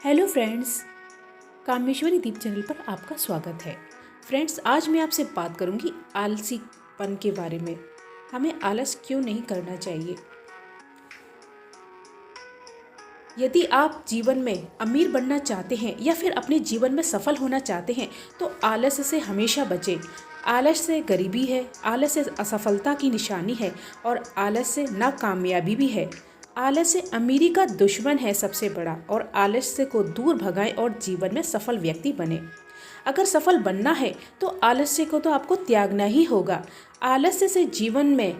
Hello friends, Kameshwari दीप channel पर आपका स्वागत है। फ्रेंड्स, आज मैं आपसे बात करूंगी आलसीपन के बारे में। हमें आलस क्यों नहीं करना चाहिए। यदि आप जीवन में अमीर बनना चाहते हैं या फिर अपने जीवन में सफल होना चाहते हैं तो आलस से हमेशा बचें। आलस से गरीबी है, आलस से असफलता की निशानी है और आलस से नाकामयाबी भी है। आलस से अमीरी का दुश्मन है सबसे बड़ा, और आलस से को दूर भगाएं और जीवन में सफल व्यक्ति बने। अगर सफल बनना है तो आलस्य को तो आपको त्यागना ही होगा। आलस्य से जीवन में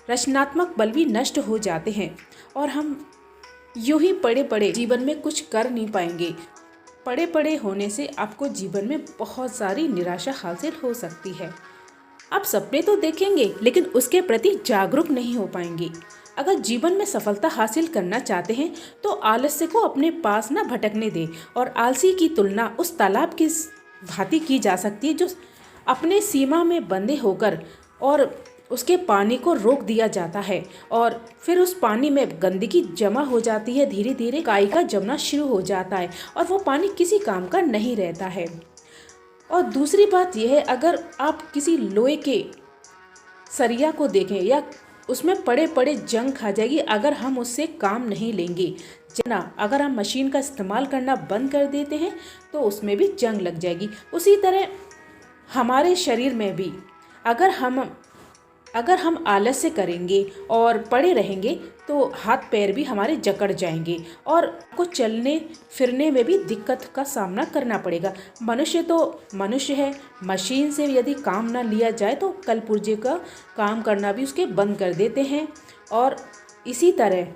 रचनात्मक बल भी नष्ट हो जाते हैं और हम यूं ही पड़े पड़े जीवन में कुछ कर नहीं पाएंगे। पड़े पड़े होने से आपको जीवन में बहुत सारी निराशा हासिल हो सकती है। आप सपने तो देखेंगे लेकिन उसके प्रति जागरूक नहीं हो पाएंगे। अगर जीवन में सफलता हासिल करना चाहते हैं तो आलस्य को अपने पास ना भटकने दें, और आलसी की तुलना उस तालाब की भांति की जा सकती है जो अपने सीमा में बंधे होकर और उसके पानी को रोक दिया जाता है और फिर उस पानी में गंदगी जमा हो जाती है। धीरे धीरे काई का जमना शुरू हो जाता है और वो पानी किसी काम का नहीं रहता है। और दूसरी बात यह है, अगर आप किसी लोहे के सरिया को देखें या उसमें पड़े पड़े जंग खा जाएगी अगर हम उससे काम नहीं लेंगे। जना अगर हम मशीन का इस्तेमाल करना बंद कर देते हैं तो उसमें भी जंग लग जाएगी। उसी तरह हमारे शरीर में भी अगर हम आलस्य करेंगे और पड़े रहेंगे तो हाथ पैर भी हमारे जकड़ जाएंगे और आपको चलने फिरने में भी दिक्कत का सामना करना पड़ेगा। मनुष्य तो मनुष्य है, मशीन से यदि काम ना लिया जाए तो कल पुर्जे का काम करना भी उसके बंद कर देते हैं। और इसी तरह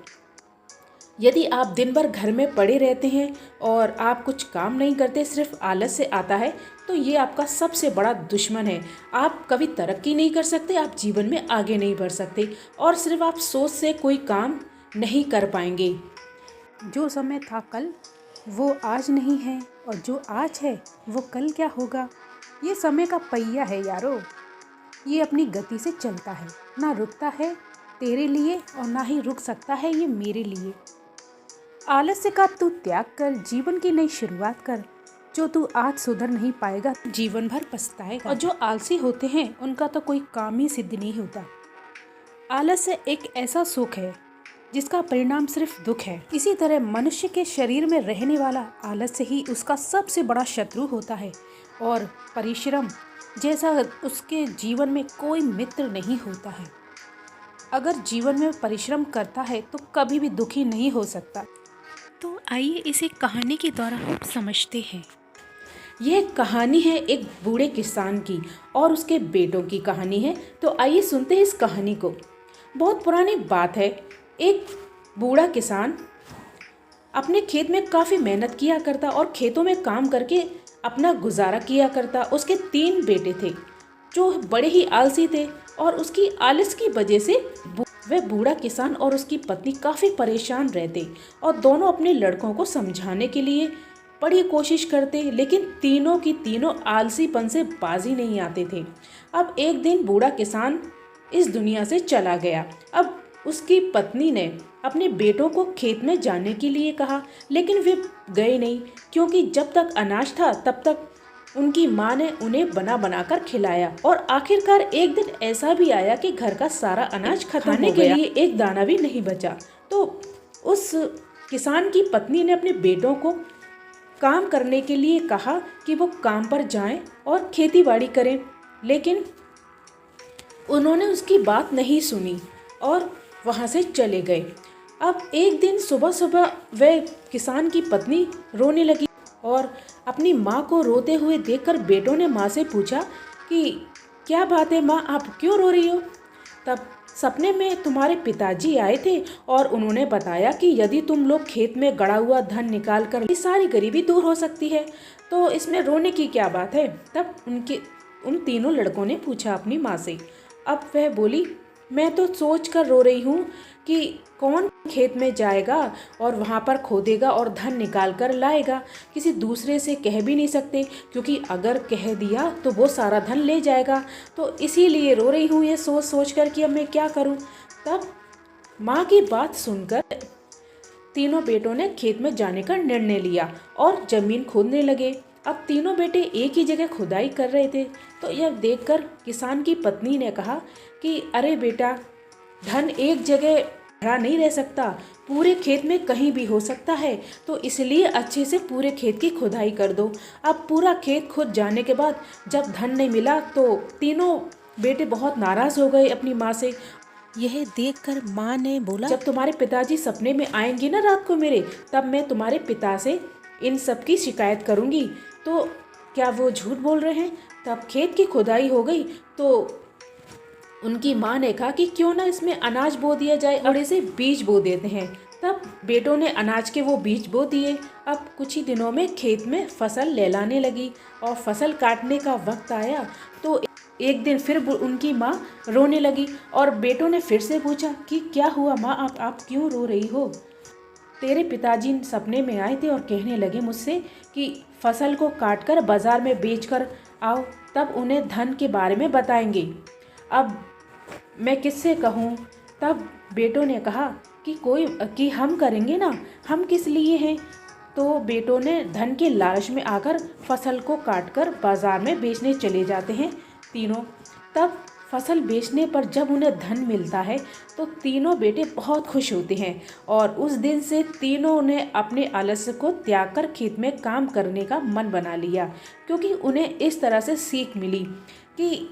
यदि आप दिन भर घर में पड़े रहते हैं और आप कुछ काम नहीं करते, सिर्फ आलस से आता है, तो ये आपका सबसे बड़ा दुश्मन है। आप कभी तरक्की नहीं कर सकते, आप जीवन में आगे नहीं बढ़ सकते और सिर्फ आप सोच से कोई काम नहीं कर पाएंगे। जो समय था कल वो आज नहीं है और जो आज है वो कल क्या होगा। ये समय का पहिया है यारो, ये अपनी गति से चलता है, ना रुकता है तेरे लिए और ना ही रुक सकता है ये मेरे लिए। आलस्य का तू त्याग कर, जीवन की नई शुरुआत कर। जो तू आज सुधर नहीं पाएगा जीवन भर पछताएगा। और जो आलसी होते हैं उनका तो कोई काम ही सिद्ध नहीं होता। आलस्य एक ऐसा सुख है जिसका परिणाम सिर्फ दुख है। इसी तरह मनुष्य के शरीर में रहने वाला आलस्य ही उसका सबसे बड़ा शत्रु होता है और परिश्रम जैसा उसके जीवन में कोई मित्र नहीं होता है। अगर जीवन में परिश्रम करता है तो कभी भी दुखी नहीं हो सकता। तो आइए इसे कहानी के द्वारा हम समझते हैं। यह कहानी है एक बूढ़े किसान की और उसके बेटों की कहानी है। तो आइए सुनते हैं इस कहानी को। बहुत पुरानी बात है। एक बूढ़ा किसान अपने खेत में काफ़ी मेहनत किया करता और खेतों में काम करके अपना गुजारा किया करता। उसके 3 बेटे थे जो बड़े ही आलसी थे और उसकी आलस की वजह से वह बूढ़ा किसान और उसकी पत्नी काफ़ी परेशान रहते और दोनों अपने लड़कों को समझाने के लिए बड़ी कोशिश करते, लेकिन तीनों की तीनों आलसीपन से बाजी नहीं आते थे। अब एक दिन बूढ़ा किसान इस दुनिया से चला गया। अब उसकी पत्नी ने अपने बेटों को खेत में जाने के लिए कहा, लेकिन वे गए नहीं, क्योंकि जब तक अनाज था तब तक उनकी माँ ने उन्हें बना बना कर खिलाया। और आखिरकार एक दिन ऐसा भी आया कि घर का सारा अनाज खत्म हो गया, लिए एक दाना भी नहीं बचा। तो उस किसान की पत्नी ने अपने बेटों को काम करने के लिए कहा कि वो काम पर जाएं और खेती बाड़ी करें, लेकिन उन्होंने उसकी बात नहीं सुनी और वहाँ से चले गए। अब एक दिन सुबह सुबह वह किसान की पत्नी रोने लगी और अपनी माँ को रोते हुए देखकर बेटों ने माँ से पूछा कि क्या बात है माँ, आप क्यों रो रही हो। तब सपने में तुम्हारे पिताजी आए थे और उन्होंने बताया कि यदि तुम लोग खेत में गड़ा हुआ धन निकाल कर ये सारी गरीबी दूर हो सकती है, तो इसमें रोने की क्या बात है। तब उन तीनों लड़कों ने पूछा अपनी माँ से। अब वह बोली, मैं तो सोच कर रो रही हूँ कि कौन खेत में जाएगा और वहाँ पर खोदेगा और धन निकाल कर लाएगा। किसी दूसरे से कह भी नहीं सकते, क्योंकि अगर कह दिया तो वो सारा धन ले जाएगा। तो इसीलिए रो रही हूँ ये सोच सोच कर कि अब मैं क्या करूँ। तब माँ की बात सुनकर तीनों बेटों ने खेत में जाने का निर्णय लिया और जमीन खोदने लगे। अब तीनों बेटे एक ही जगह खुदाई कर रहे थे, तो यह देखकर किसान की पत्नी ने कहा कि अरे बेटा, धन एक जगह भरा नहीं रह सकता, पूरे खेत में कहीं भी हो सकता है, तो इसलिए अच्छे से पूरे खेत की खुदाई कर दो। अब पूरा खेत खुद जाने के बाद जब धन नहीं मिला तो तीनों बेटे बहुत नाराज हो गए अपनी माँ से। यह देखकर माँ ने बोला, जब तुम्हारे पिताजी सपने में आएंगे ना रात को मेरे, तब मैं तुम्हारे पिता से इन सब की शिकायत करूँगी। तो क्या वो झूठ बोल रहे हैं? तब खेत की खुदाई हो गई तो उनकी माँ ने कहा कि क्यों ना इसमें अनाज बो दिया जाए, थोड़े से बीज बो देते हैं। तब बेटों ने अनाज के वो बीज बो दिए। अब कुछ ही दिनों में खेत में फसल लहलाने लगी और फसल काटने का वक्त आया तो एक दिन फिर उनकी माँ रोने लगी और बेटों ने फिर से पूछा कि क्या हुआ माँ, आप क्यों रो रही हो? तेरे पिताजी सपने में आए थे और कहने लगे मुझसे कि फसल को काटकर बाजार में बेचकर आओ, तब उन्हें धन के बारे में बताएंगे। अब मैं किससे कहूँ? तब बेटों ने कहा कि हम करेंगे ना, हम किस लिए हैं? तो बेटों ने धन के लालच में आकर फसल को काटकर बाजार में बेचने चले जाते हैं तीनों। तब फसल बेचने पर जब उन्हें धन मिलता है तो तीनों बेटे बहुत खुश होते हैं और उस दिन से तीनों ने अपने आलस्य को त्याग कर खेत में काम करने का मन बना लिया, क्योंकि उन्हें इस तरह से सीख मिली कि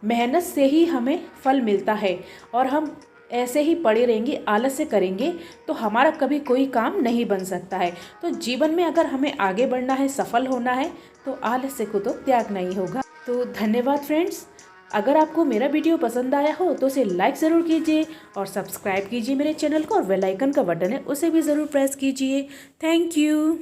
मेहनत से ही हमें फल मिलता है और हम ऐसे ही पड़े रहेंगे, आलस्य करेंगे तो हमारा कभी कोई काम नहीं बन सकता है। तो जीवन में अगर हमें आगे बढ़ना है, सफल होना है, तो आलस्य को तो त्यागना ही होगा। तो धन्यवाद फ्रेंड्स। अगर आपको मेरा वीडियो पसंद आया हो तो उसे लाइक ज़रूर कीजिए और सब्सक्राइब कीजिए मेरे चैनल को, और बेल आइकन का बटन है उसे भी ज़रूर प्रेस कीजिए। Thank you.